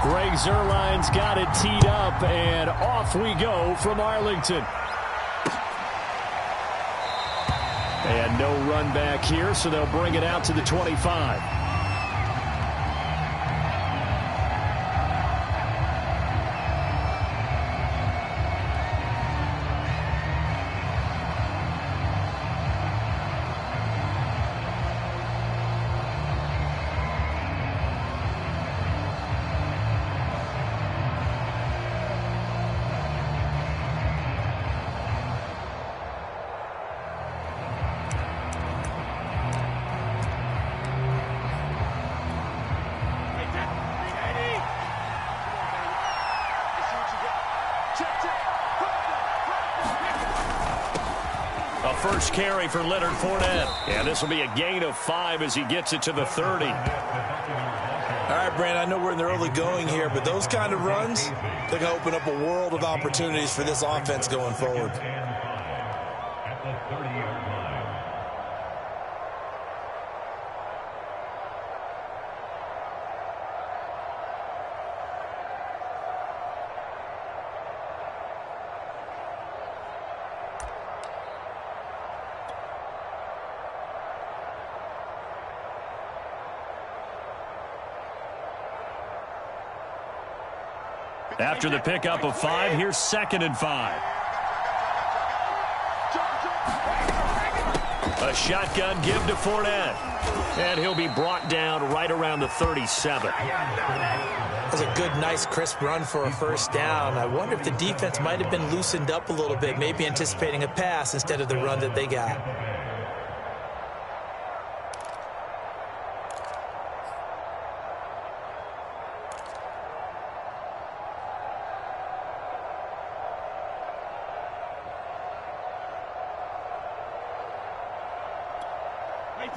Greg Zuerlein's got it teed up, and off we go from Arlington. And no run back here, so they'll bring it out to the 25. First carry for Leonard Fournette. And this will be a gain of 5 as he gets it to the 30. All right, Brandon, I know we're in the early going here, but those kind of runs, they're going to open up a world of opportunities for this offense going forward. At the 30-yard line. After the pickup of 5, here's 2nd and 5. A shotgun give to Fournette. And he'll be brought down right around the 37. That's a good, nice, crisp run for a first down. I wonder if the defense might have been loosened up a little bit, maybe anticipating a pass instead of the run that they got.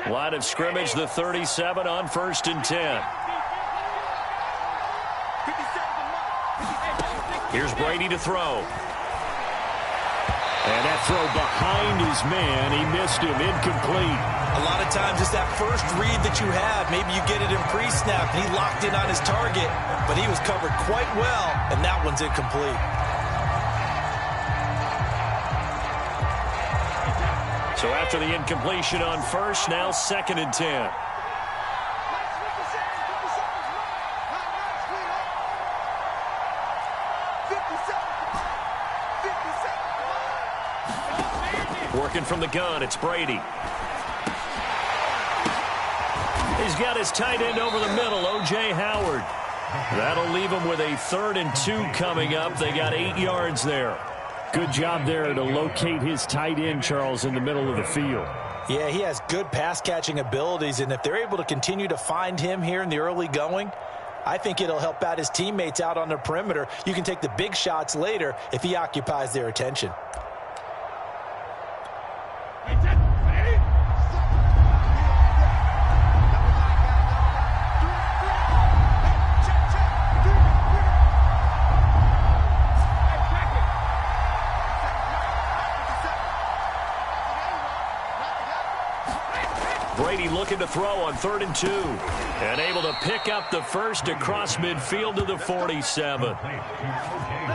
Line of scrimmage, the 37 on 1st and 10. Here's Brady to throw. And that throw behind his man. He missed him. Incomplete. A lot of times it's that first read that you have. Maybe you get it in pre-snap. He locked in on his target, but he was covered quite well, and that one's incomplete. So after the incompletion on 1st, now 2nd and 10. Working from the gun, it's Brady. He's got his tight end over the middle, O.J. Howard. That'll leave him with a 3rd and 2 coming up. They got 8 yards there. Good job there to locate his tight end, Charles, in the middle of the field. Yeah, he has good pass-catching abilities, and if they're able to continue to find him here in the early going, I think it'll help out his teammates out on the perimeter. You can take the big shots later if he occupies their attention. Brady looking to throw on 3rd and 2. And able to pick up the first across midfield to the 47.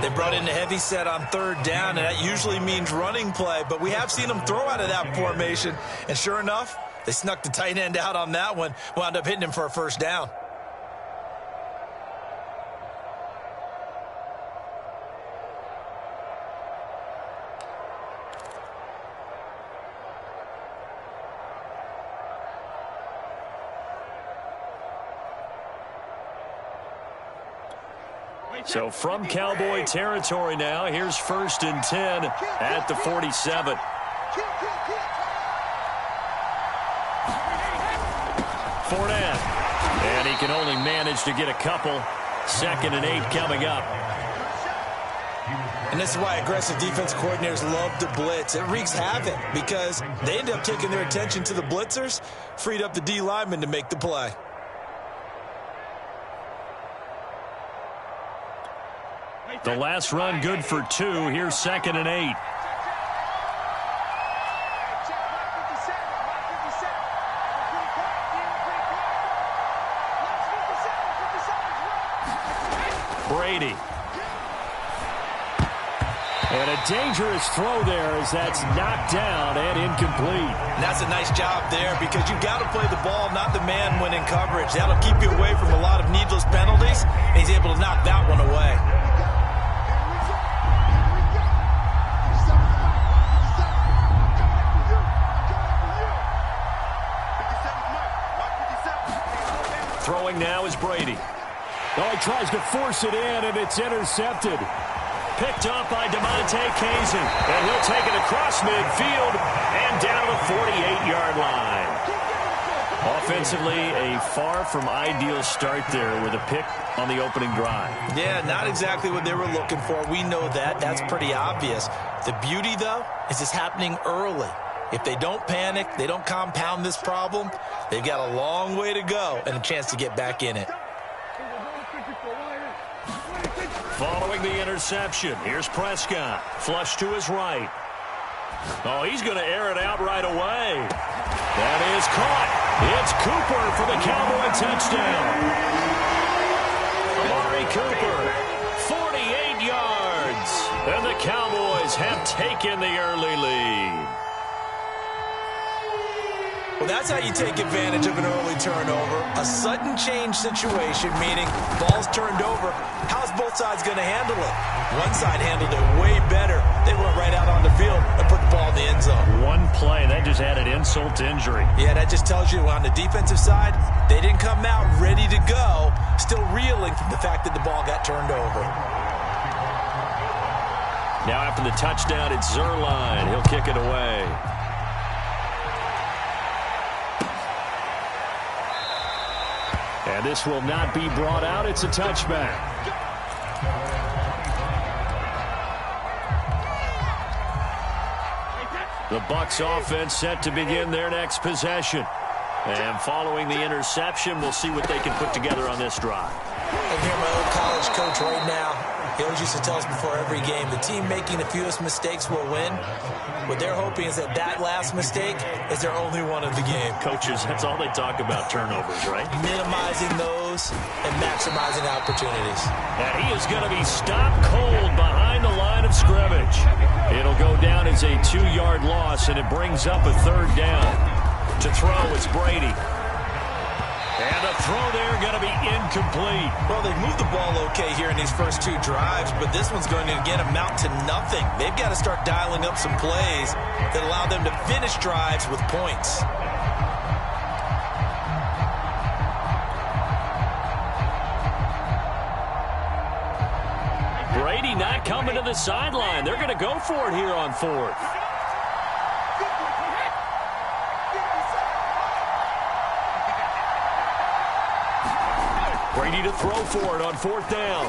They brought in a heavy set on 3rd down, and that usually means running play. But we have seen them throw out of that formation. And sure enough, they snuck the tight end out on that one. Wound up hitting him for a first down. So from Cowboy territory now, here's 1st and 10 at the 47. Fournette. And he can only manage to get a couple. 2nd and 8 coming up. And this is why aggressive defense coordinators love to blitz. It wreaks havoc because they end up taking their attention to the blitzers, freed up the D lineman to make the play. The last run good for 2. Here's 2nd and 8. Brady. And a dangerous throw there as that's knocked down and incomplete. And that's a nice job there because you've got to play the ball, not the man when in coverage. That'll keep you away from a lot of needless penalties, and he's able to knock that one away. Throwing now is Brady. Oh, he tries to force it in, and it's intercepted. Picked up by DeMonte Casey. And he'll take it across midfield and down the 48-yard line. Offensively, a far from ideal start there with a pick on the opening drive. Yeah, not exactly what they were looking for. We know that. That's pretty obvious. The beauty, though, is it's happening early. If they don't panic, they don't compound this problem, they've got a long way to go and a chance to get back in it. Following the interception, here's Prescott. Flush to his right. Oh, he's going to air it out right away. That is caught. It's Cooper for the Cowboy touchdown. Amari Cooper, 48 yards. And the Cowboys have taken the early lead. Well, that's how you take advantage of an early turnover. A sudden change situation, meaning ball's turned over. How's both sides going to handle it? One side handled it way better. They went right out on the field and put the ball in the end zone. One play, that just added insult to injury. Yeah, that just tells you on the defensive side, they didn't come out ready to go, still reeling from the fact that the ball got turned over. Now after the touchdown, it's Zuerlein. He'll kick it away. And this will not be brought out. It's a touchback. The Bucs offense set to begin their next possession. And following the interception, we'll see what they can put together on this drive. I hear my old college coach right now. He always used to tell us before every game, the team making the fewest mistakes will win. What they're hoping is that last mistake is their only one of the game. Coaches, that's all they talk about, turnovers, right? Minimizing those and maximizing opportunities. And he is going to be stopped cold behind the line of scrimmage. It'll go down as a 2-yard loss, and it brings up a third down. To throw, it's Brady. And the throw there going to be incomplete. Well, they've moved the ball okay here in these first two drives, but this one's going to, again, amount to nothing. They've got to start dialing up some plays that allow them to finish drives with points. Brady not coming to the sideline. They're going to go for it here on fourth. Brady to throw for it on fourth down.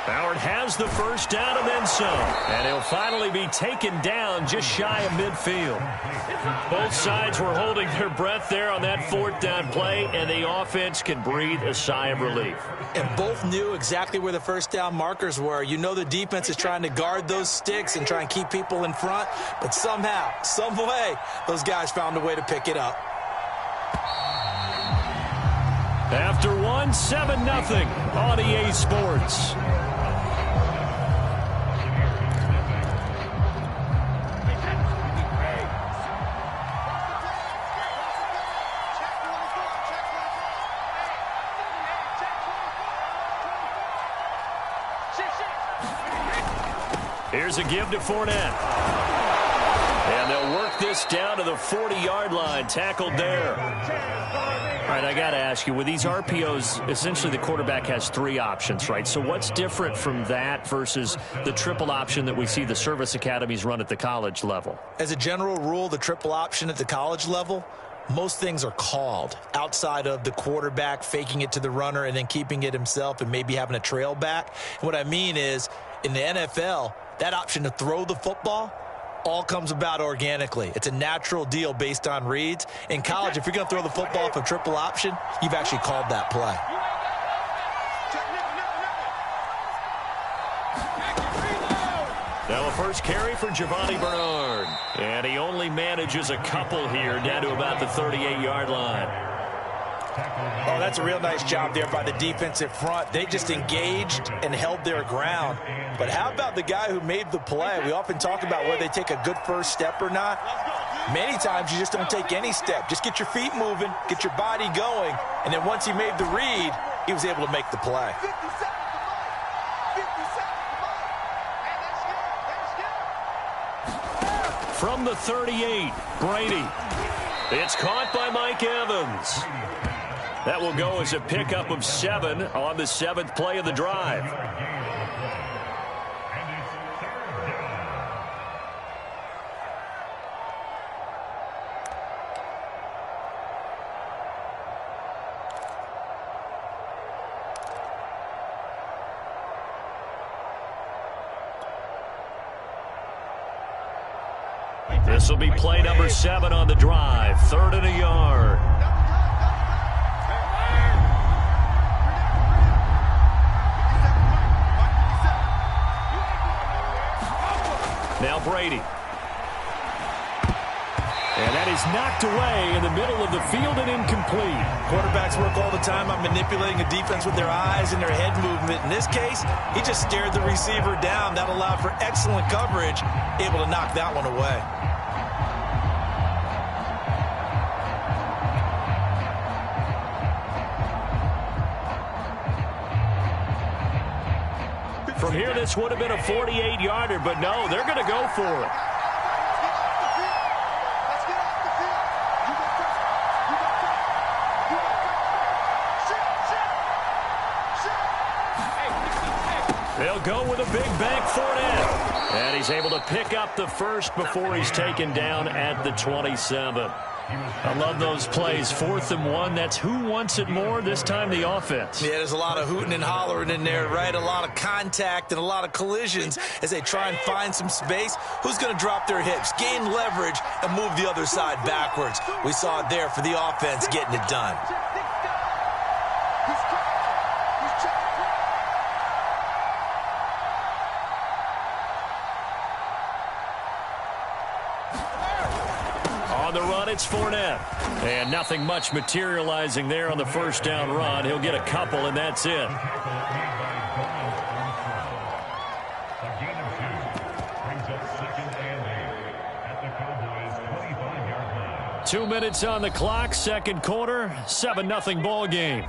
Howard has the first down and then some. And he'll finally be taken down just shy of midfield. Both sides were holding their breath there on that fourth down play, and the offense can breathe a sigh of relief. And both knew exactly where the first down markers were. You know the defense is trying to guard those sticks and try and keep people in front, but somehow, some way, those guys found a way to pick it up. After 7-0 on EA Sports. Here's a give to Fournette. And they'll work this down to the 40-yard line. Tackled there. All right, I got to ask you, with these RPOs, essentially the quarterback has 3 options, right? So what's different from that versus the triple option that we see the service academies run at the college level? As a general rule, the triple option at the college level, most things are called outside of the quarterback faking it to the runner and then keeping it himself and maybe having a trail back. What I mean is, in the NFL, that option to throw the football all comes about organically. It's a natural deal based on reads. In college, if you're going to throw the football off a triple option, you've actually called that play. Now a first carry for Giovanni Bernard. And he only manages a couple here down to about the 38-yard line. Oh, that's a real nice job there by the defensive front. They just engaged and held their ground. But how about the guy who made the play? We often talk about whether they take a good first step or not. Many times you just don't take any step. Just get your feet moving, get your body going, and then once he made the read, he was able to make the play. From the 38, Brady. It's caught by Mike Evans. That will go as a pickup of 7 on the 7th play of the drive. This will be play number 7 on the drive. 3rd and a yard. Now Brady. And that is knocked away in the middle of the field and incomplete. Quarterbacks work all the time on manipulating a defense with their eyes and their head movement. In this case, he just stared the receiver down. That allowed for excellent coverage, able to knock that one away. From here, this would have been a 48-yarder, but no, they're going to go for it. They'll go with a big bank Fournette. And he's able to pick up the first before he's taken down at the 27. I love those plays. 4th and 1. That's who wants it more, this time the offense. Yeah, there's a lot of hooting and hollering in there, right? A lot of contact and a lot of collisions as they try and find some space. Who's going to drop their hips, gain leverage, and move the other side backwards? We saw it there for the offense getting it done. The run, it's Fournette. And nothing much materializing there on the first down run. He'll get a couple, and that's it. A gain of 2 brings up 2nd and 8 at the Cowboys' 25-yard line. 2 minutes on the clock, second quarter, 7-0 ball game.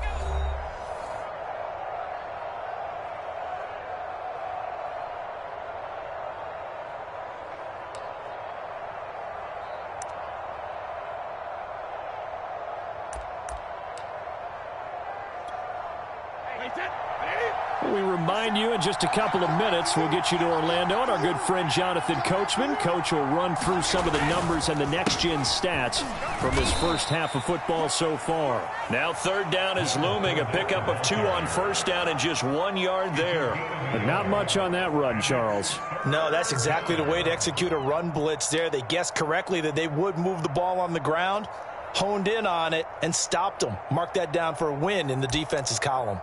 We remind you in just a couple of minutes, we'll get you to Orlando and our good friend Jonathan Coachman. Coach will run through some of the numbers and the next-gen stats from this first half of football so far. Now 3rd down is looming, a pickup of 2 on first down and just 1 yard there. But not much on that run, Charles. No, that's exactly the way to execute a run blitz there. They guessed correctly that they would move the ball on the ground, honed in on it, and stopped them. Mark that down for a win in the defense's column.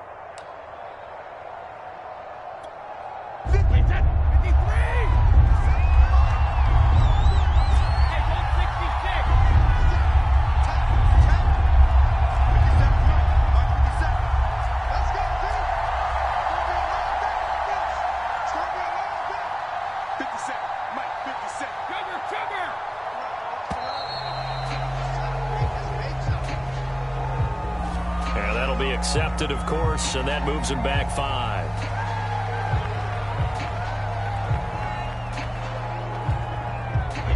And that'll be accepted, of course, and that moves him back 5.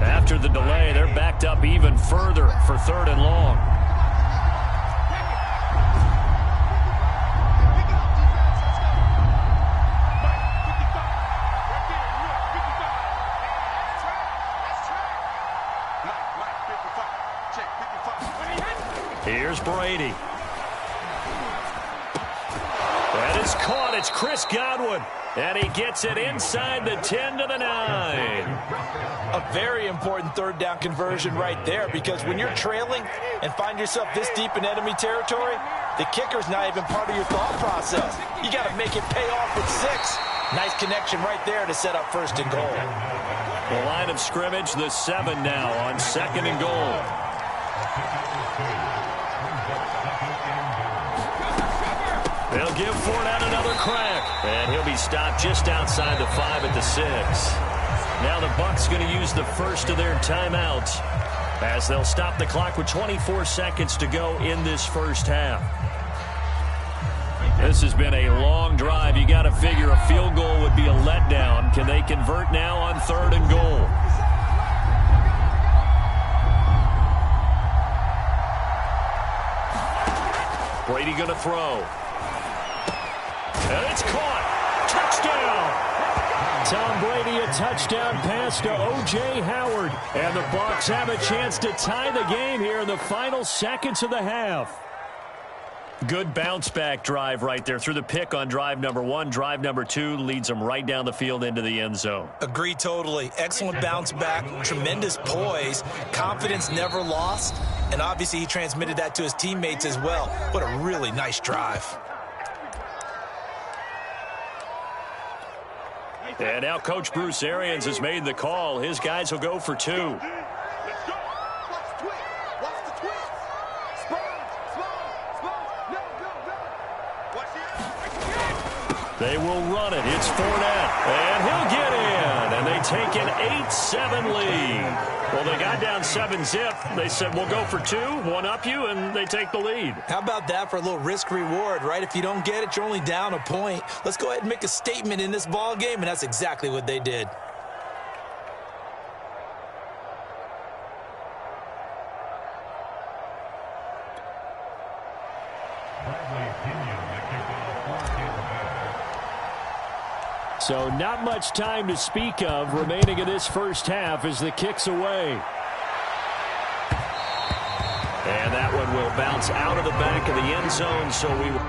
After the delay, they're backed up even further for 3rd and long. Here's Brady. That is caught. It's Chris Godwin. And he gets it inside the 10 to the 9. A very important 3rd down conversion right there, because when you're trailing and find yourself this deep in enemy territory, the kicker's not even part of your thought process. You got to make it pay off with 6. Nice connection right there to set up 1st and goal. The line of scrimmage, the 7 now on 2nd and goal. They'll give Fournette another crack, and he'll be stopped just outside the 5 at the 6. Now the Bucs going to use the first of their timeouts as they'll stop the clock with 24 seconds to go in this first half. This has been a long drive. You got to figure a field goal would be a letdown. Can they convert now on 3rd and goal? Brady going to throw. And it's caught. Touchdown. Tom Brady, a touchdown pass to O.J. Howard. And the Bucs have a chance to tie the game here in the final seconds of the half. Good bounce-back drive right there through the pick on drive number 1. Drive number 2 leads them right down the field into the end zone. Agree totally. Excellent bounce-back, tremendous poise, confidence never lost, and obviously he transmitted that to his teammates as well. What a really nice drive. And now Coach Bruce Arians has made the call. His guys will go for 2. They will run it. It's Fournette. And he'll get in. And they take an 8-7 lead. Well, they got down 7-zip. They said, we'll go for 2, one up you, and they take the lead. How about that for a little risk-reward, right? If you don't get it, you're only down a point. Let's go ahead and make a statement in this ball game, and that's exactly what they did. So not much time to speak of remaining in this first half as the kick's away. And that one will bounce out of the back of the end zone, so we will...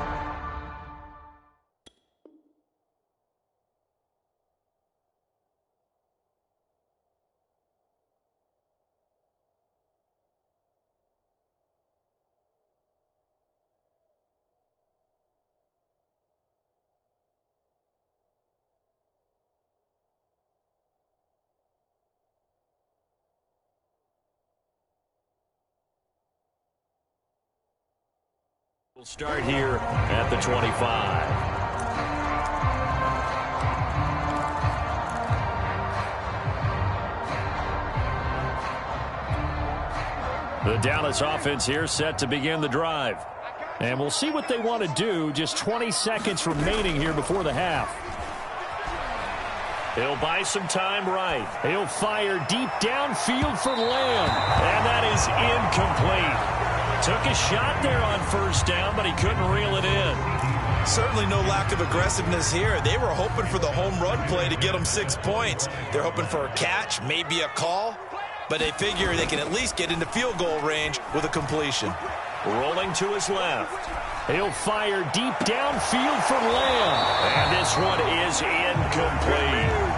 We'll start here at the 25. The Dallas offense here set to begin the drive. And we'll see what they want to do. Just 20 seconds remaining here before the half. He'll buy some time right. He'll fire deep downfield for Lamb. And that is incomplete. Took a shot there on first down, but he couldn't reel it in. Certainly no lack of aggressiveness here. They were hoping for the home run play to get them 6 points. They're hoping for a catch, maybe a call, but they figure they can at least get into field goal range with a completion. Rolling to his left. He'll fire deep downfield for Lamb. And this one is incomplete.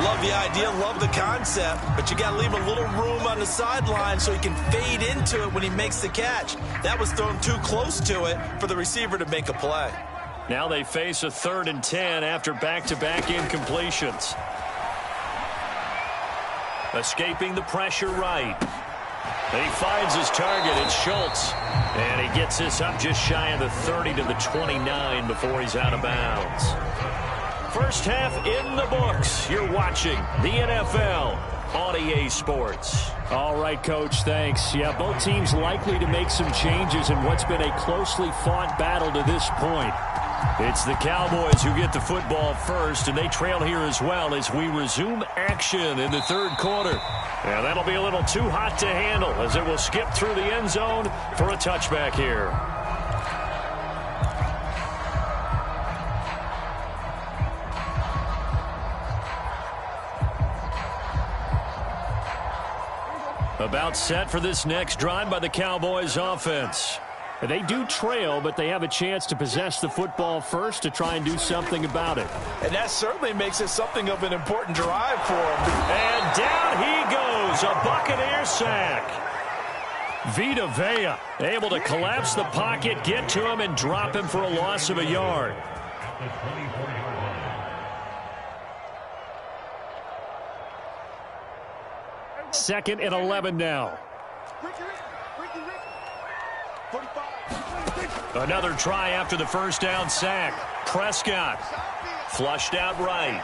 Love the idea, love the concept, but you got to leave a little room on the sideline so he can fade into it when he makes the catch. That was thrown too close to it for the receiver to make a play. Now they face a 3rd and 10 after back-to-back incompletions. Escaping the pressure right. He finds his target. It's Schultz. And he gets this up just shy of the 30 to the 29 before he's out of bounds. First half in the books. You're watching the NFL on EA Sports. All right, Coach, thanks. Yeah, both teams likely to make some changes in what's been a closely fought battle to this point. It's the Cowboys who get the football first, and they trail here as well as we resume action in the 3rd quarter. And that'll be a little too hot to handle as it will skip through the end zone for a touchback here. About set for this next drive by the Cowboys offense. They do trail, but they have a chance to possess the football first to try and do something about it. And that certainly makes it something of an important drive for him. And down he goes, a Buccaneer sack. Vita Vea able to collapse the pocket, get to him, and drop him for a loss of a yard. Second and 11 now. Another try after the first down sack. Prescott flushed out right.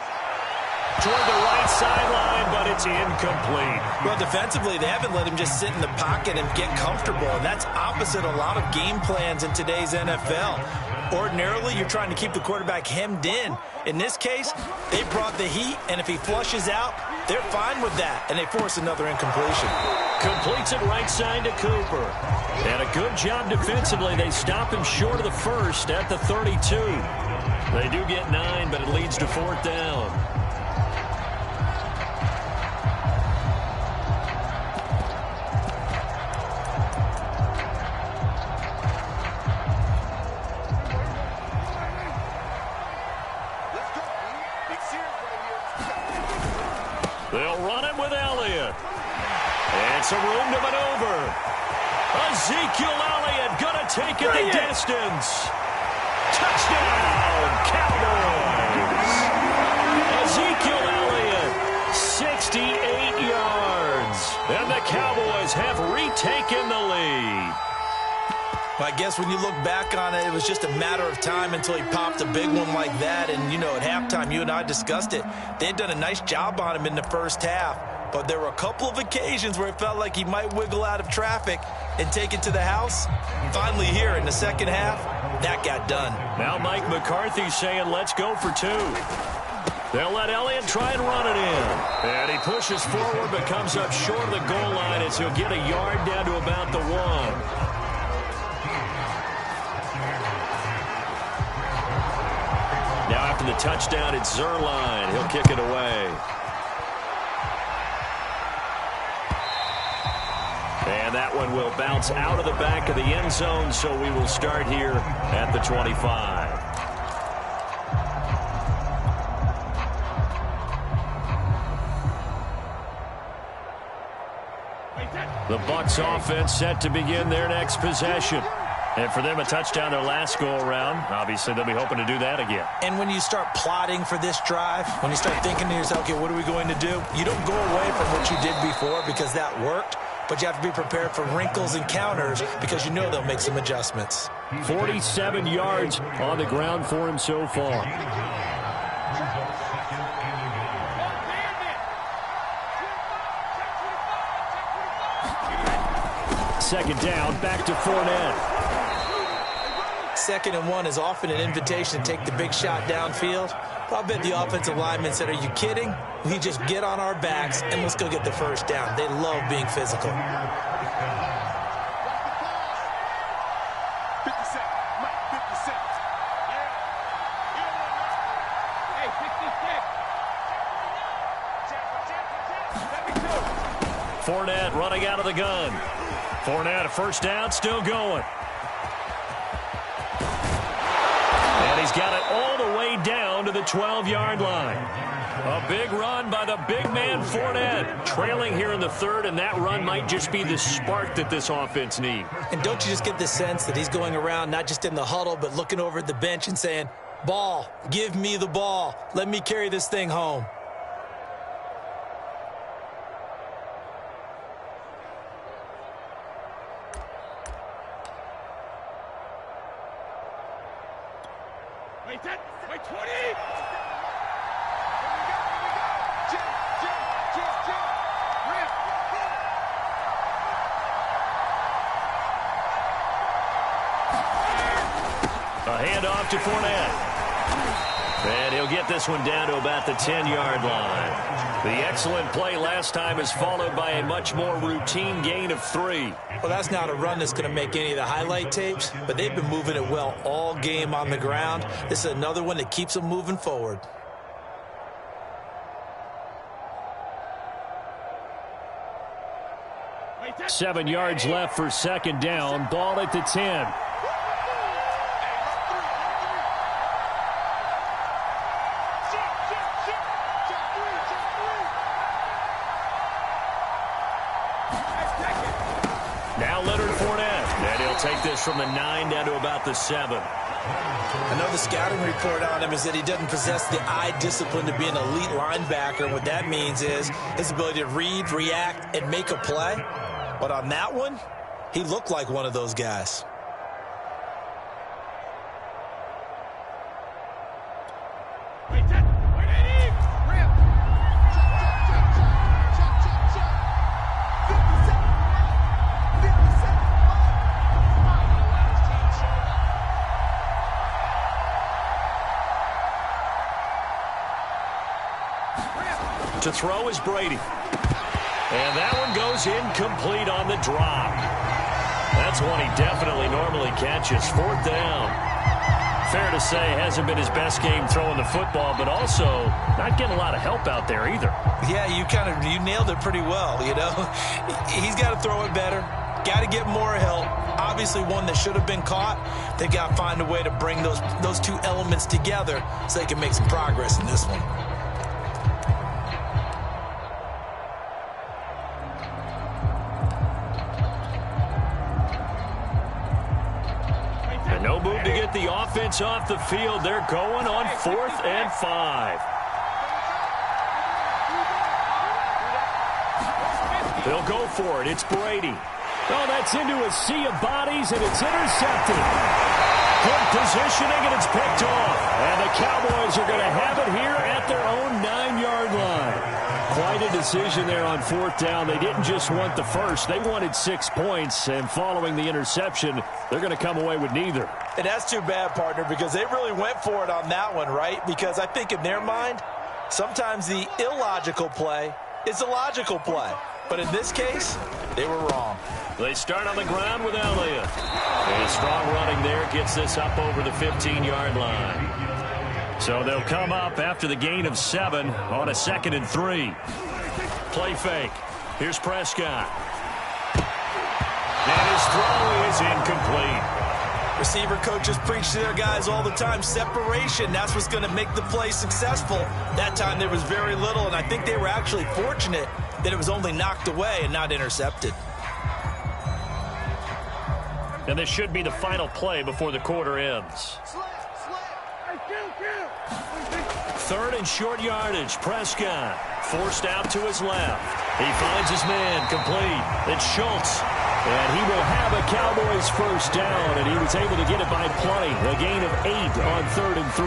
Toward the right sideline, but it's incomplete. Well, defensively, they haven't let him just sit in the pocket and get comfortable, and that's opposite a lot of game plans in today's NFL. Ordinarily, you're trying to keep the quarterback hemmed in. In this case, they brought the heat, and if he flushes out, they're fine with that, and they force another incompletion. Completes it right side to Cooper. And a good job defensively. They stop him short of the first at the 32. They do get 9, but it leads to 4th down. They'll run it with Elliott. And some room to maneuver. Ezekiel Elliott going to take it the distance. Touchdown, Cowboys. Ezekiel Elliott, 68 yards. And the Cowboys have retaken the lead. I guess when you look back on it, it was just a matter of time until he popped a big one like that. And, you know, at halftime, you and I discussed it. They had done a nice job on him in the first half. But there were a couple of occasions where it felt like he might wiggle out of traffic and take it to the house. Finally here in the second half, that got done. Now Mike McCarthy saying, let's go for 2. They'll let Elliott try and run it in. And he pushes forward but comes up short of the goal line as he'll get a yard down to about the 1. Now after the touchdown, it's Zerline. He'll kick it away. And that one will bounce out of the back of the end zone, so we will start here at the 25. The Bucs offense set to begin their next possession. And for them, a touchdown their last go-around. Obviously, they'll be hoping to do that again. And when you start plotting for this drive, when you start thinking to yourself, okay, what are we going to do? You don't go away from what you did before because that worked, but you have to be prepared for wrinkles and counters because you know they'll make some adjustments. 47 yards on the ground for him so far. Second down, back to Fournette. 2nd and 1 is often an invitation to take the big shot downfield. I'll bet the offensive lineman said, are you kidding? We just get on our backs and let's go get the first down. They love being physical. Fournette running out of the gun. Fournette, a first down, still going. And he's got it all the way down to the 12-yard line. A big run by the big man Fournette. Trailing here in the 3rd, and that run might just be the spark that this offense needs. And don't you just get the sense that he's going around not just in the huddle, but looking over at the bench and saying, ball, give me the ball. Let me carry this thing home. Wait, 20! A handoff to Fournette. And he'll get this one down to about the 10-yard line. The excellent play last time is followed by a much more routine gain of 3. Well, that's not a run that's going to make any of the highlight tapes, but they've been moving it well all game on the ground. This is another one that keeps them moving forward. Wait, 7 yards left for second down. Ball at the 10. Take this from the 9 down to about the 7. I know the scouting report on him is that he doesn't possess the eye discipline to be an elite linebacker. And what that means is his ability to read, react, and make a play. But on that one, he looked like one of those guys. To throw is Brady. And that one goes incomplete on the drop. That's one he definitely normally catches. 4th down. Fair to say, hasn't been his best game throwing the football, but also not getting a lot of help out there either. Yeah, you nailed it pretty well, you know. He's got to throw it better. Got to get more help. Obviously one that should have been caught. They got to find a way to bring those two elements together so they can make some progress in this one. And no move to get the offense off the field. They're going on 4th and 5. They'll go for it. It's Brady. Oh, that's into a sea of bodies, and it's intercepted. Good positioning, and it's picked off. And the Cowboys are going to have it here at their own 9-yard line. Quite a decision there on 4th down. They didn't just want the first. They wanted 6 points, and following the interception, they're going to come away with neither. And that's too bad, partner, because they really went for it on that one, right? Because I think in their mind, sometimes the illogical play is a logical play. But in this case, they were wrong. They start on the ground with Elliott. And strong running there gets this up over the 15-yard line. So they'll come up after the gain of 7 on a 2nd and 3. Play fake. Here's Prescott. And his throw is incomplete. Receiver coaches preach to their guys all the time. Separation, that's what's going to make the play successful. That time there was very little, and I think they were actually fortunate that it was only knocked away and not intercepted. And this should be the final play before the quarter ends. 3rd and short yardage. Prescott forced out to his left. He finds his man complete. It's Schultz. And he will have a Cowboys first down, and he was able to get it by play. A gain of 8 on 3rd and 3.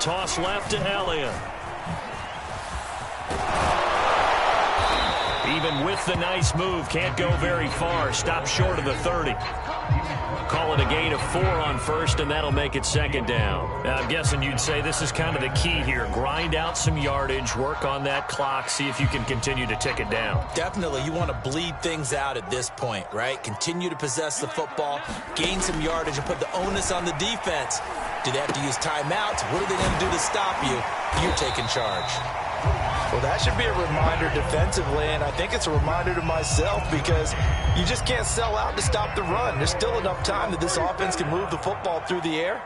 Toss left to Elliott. Even with the nice move, can't go very far. Stop short of the 30. Call it a gain of 4 on 1st, and that'll make it 2nd down. Now, I'm guessing you'd say this is kind of the key here. Grind out some yardage, work on that clock, see if you can continue to tick it down. Definitely. You want to bleed things out at this point, right? Continue to possess the football, gain some yardage, and put the onus on the defense. Do they have to use timeouts? What are they going to do to stop you? You're taking charge. Well, that should be a reminder defensively, and I think it's a reminder to myself because you just can't sell out to stop the run. There's still enough time that this offense can move the football through the air,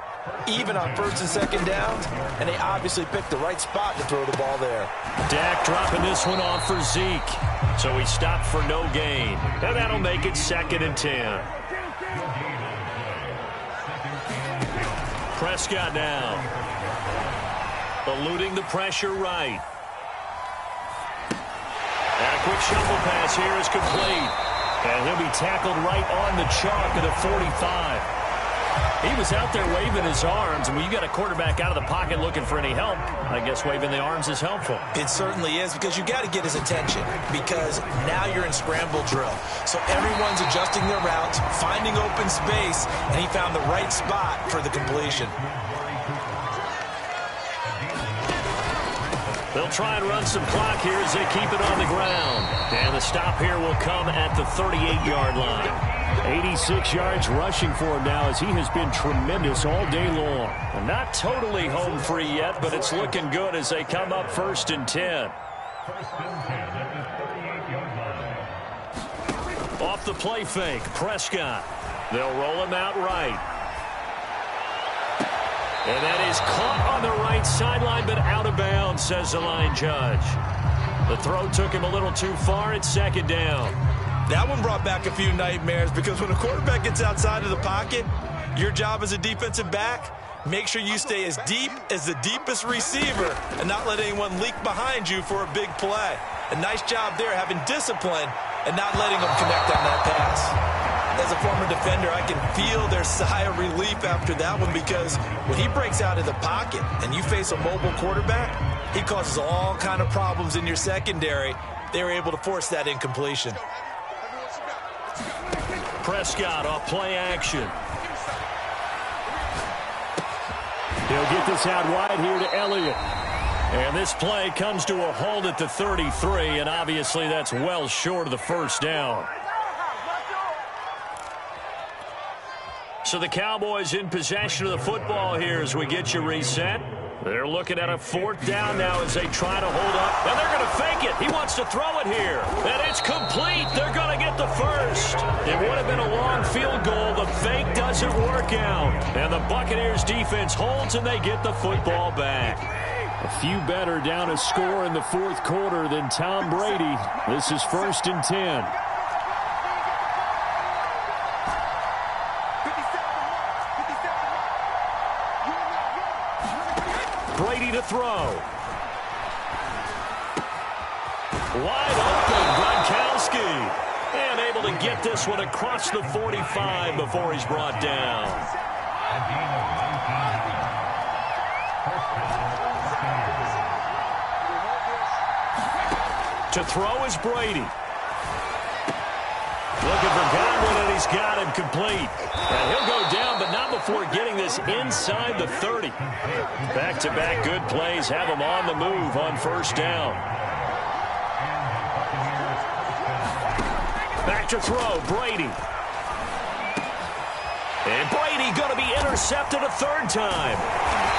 even on 1st and 2nd downs, and they obviously picked the right spot to throw the ball there. Dak dropping this one off for Zeke, so he stopped for no gain, and that'll make it 2nd and 10. Prescott now, eluding the pressure right. And a quick shuffle pass here is complete. And he'll be tackled right on the chalk of the 45. He was out there waving his arms, and when you got a quarterback out of the pocket looking for any help, I guess waving the arms is helpful. It certainly is, because you got to get his attention, because now you're in scramble drill. So everyone's adjusting their routes, finding open space, and he found the right spot for the completion. They'll try and run some clock here as they keep it on the ground. And the stop here will come at the 38-yard line. 86 yards rushing for him now as he has been tremendous all day long. And not totally home free yet, but it's looking good as they come up 1st and 10. Off the play fake, Prescott. They'll roll him out right. And that is caught on the right sideline, but out of bounds, says the line judge. The throw took him a little too far. It's 2nd down. That one brought back a few nightmares, because when a quarterback gets outside of the pocket, your job as a defensive back, make sure you stay as deep as the deepest receiver and not let anyone leak behind you for a big play. A nice job there, having discipline and not letting them connect on that pass. As a former defender, I can feel their sigh of relief after that one, because when he breaks out of the pocket and you face a mobile quarterback, he causes all kind of problems in your secondary. They were able to force that incompletion. Prescott off play action. He'll get this out wide here to Elliott. And this play comes to a halt at the 33, and obviously that's well short of the first down. So the Cowboys in possession of the football here as we get you reset. They're looking at a fourth down now as they try to hold up. And they're going to fake it. He wants to throw it here. And it's complete. They're going to get the first. It would have been a long field goal. The fake doesn't work out. And the Buccaneers defense holds and they get the football back. A few better down a score in the fourth quarter than Tom Brady. This is 1st and 10. Brady to throw. Wide open, Gronkowski. And able to get this one across the 45 before he's brought down. To throw is Brady. Looking for Godwin, and he's got him complete. And he'll go down, but not before getting this inside the 30. Back-to-back good plays have him on the move on first down. Back to throw, Brady. And Brady going to be intercepted a third time.